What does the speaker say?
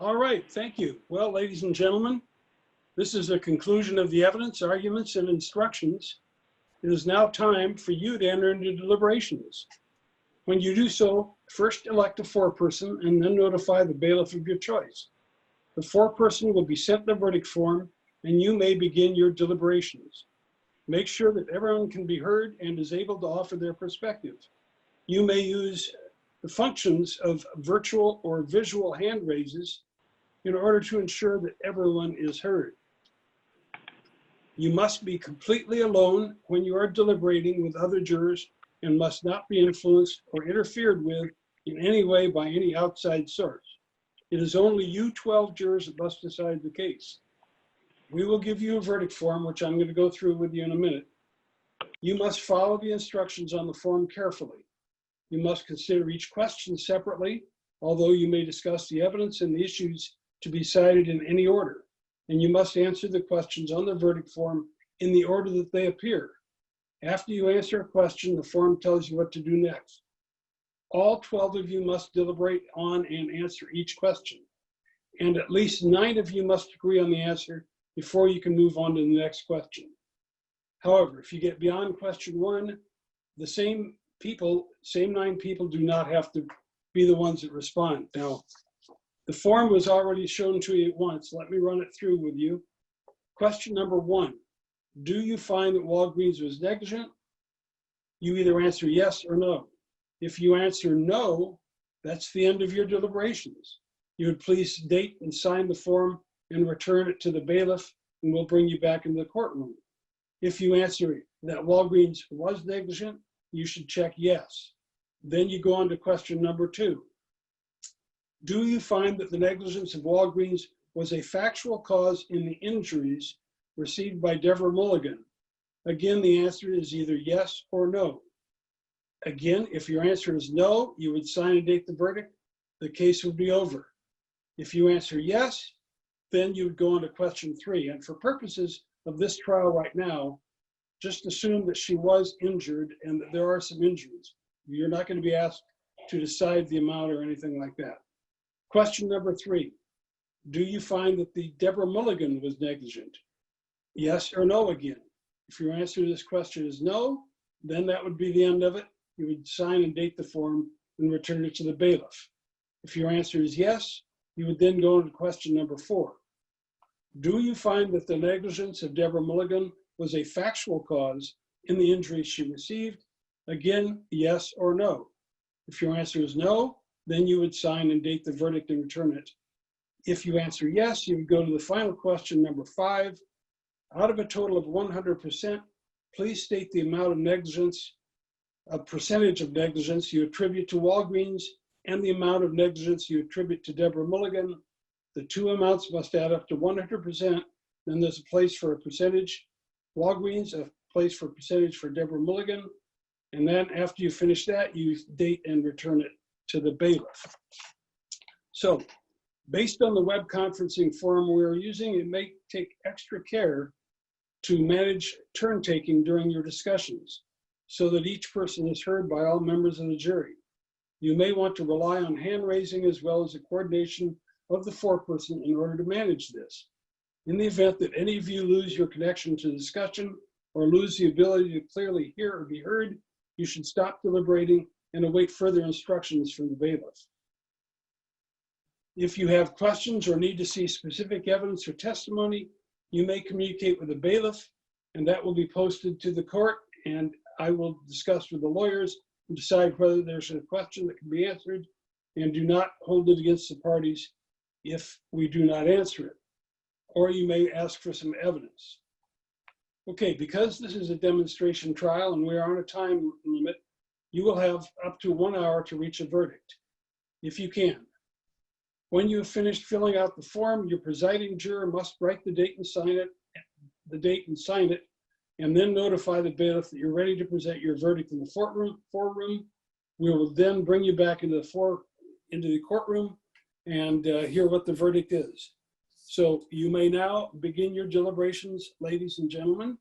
All right, thank you. Well, ladies and gentlemen, this is the conclusion of the evidence, arguments, and instructions. It is now time for you to enter into deliberations. When you do so, first elect a foreperson and then notify the bailiff of your choice. The foreperson will be sent the verdict form and you may begin your deliberations. Make sure that everyone can be heard and is able to offer their perspective. You may use the functions of virtual or visual hand raises in order to ensure that everyone is heard. You must be completely alone when you are deliberating with other jurors and must not be influenced or interfered with in any way by any outside source. It is only you 12 jurors that must decide the case. We will give you a verdict form, which I'm going to go through with you in a minute. You must follow the instructions on the form carefully. You must consider each question separately, although you may discuss the evidence and the issues to be cited in any order. And you must answer the questions on the verdict form in the order that they appear. After you answer a question, the form tells you what to do next. All 12 of you must deliberate on and answer each question. And at least 9 of you must agree on the answer before you can move on to the next question. However, if you get beyond question 1, the same 9 people do not have to be the ones that respond. Now, the form was already shown to you once. Let me run it through with you. Question number 1, do you find that Walgreens was negligent? You either answer yes or no. If you answer no, that's the end of your deliberations. You would please date and sign the form and return it to the bailiff, and we'll bring you back into the courtroom. If you answer that Walgreens was negligent, you should check yes. Then you go on to question number 2. Do you find that the negligence of Walgreens was a factual cause in the injuries received by Deborah Mulligan? Again, the answer is either yes or no. Again, if your answer is no, you would sign and date the verdict. The case would be over. If you answer yes, then you would go on to question 3. And for purposes of this trial right now, just assume that she was injured and that there are some injuries. You're not going to be asked to decide the amount or anything like that. Question number 3, do you find that the Deborah Mulligan was negligent? Yes or no again. If your answer to this question is no, then that would be the end of it. You would sign and date the form and return it to the bailiff. If your answer is yes, you would then go on to question number 4. Do you find that the negligence of Deborah Mulligan was a factual cause in the injuries she received? Again, yes or no. If your answer is no, then you would sign and date the verdict and return it. If you answer yes, you would go to the final question, number 5. Out of a total of 100%, please state the amount of negligence, a percentage of negligence you attribute to Walgreens and the amount of negligence you attribute to Deborah Mulligan. The 2 amounts must add up to 100%. Then there's a place for a percentage Walgreens, a place for percentage for Deborah Mulligan. And then after you finish that, you date and return it to the bailiff. So based on the web conferencing form we're using, it may take extra care to manage turn taking during your discussions so that each person is heard by all members of the jury. You may want to rely on hand raising as well as the coordination of the foreperson in order to manage this. In the event that any of you lose your connection to the discussion or lose the ability to clearly hear or be heard, you should stop deliberating and await further instructions from the bailiff. If you have questions or need to see specific evidence or testimony, you may communicate with the bailiff, and that will be posted to the court, and I will discuss with the lawyers and decide whether there's a question that can be answered, and do not hold it against the parties if we do not answer it. Or you may ask for some evidence. Okay, because this is a demonstration trial and we are on a time limit, you will have up to 1 hour to reach a verdict, if you can. When you have finished filling out the form, your presiding juror must write the date and sign it, and then notify the bailiff that you're ready to present your verdict in the courtroom. We will then bring you back into the courtroom and hear what the verdict is. So you may now begin your deliberations, ladies and gentlemen.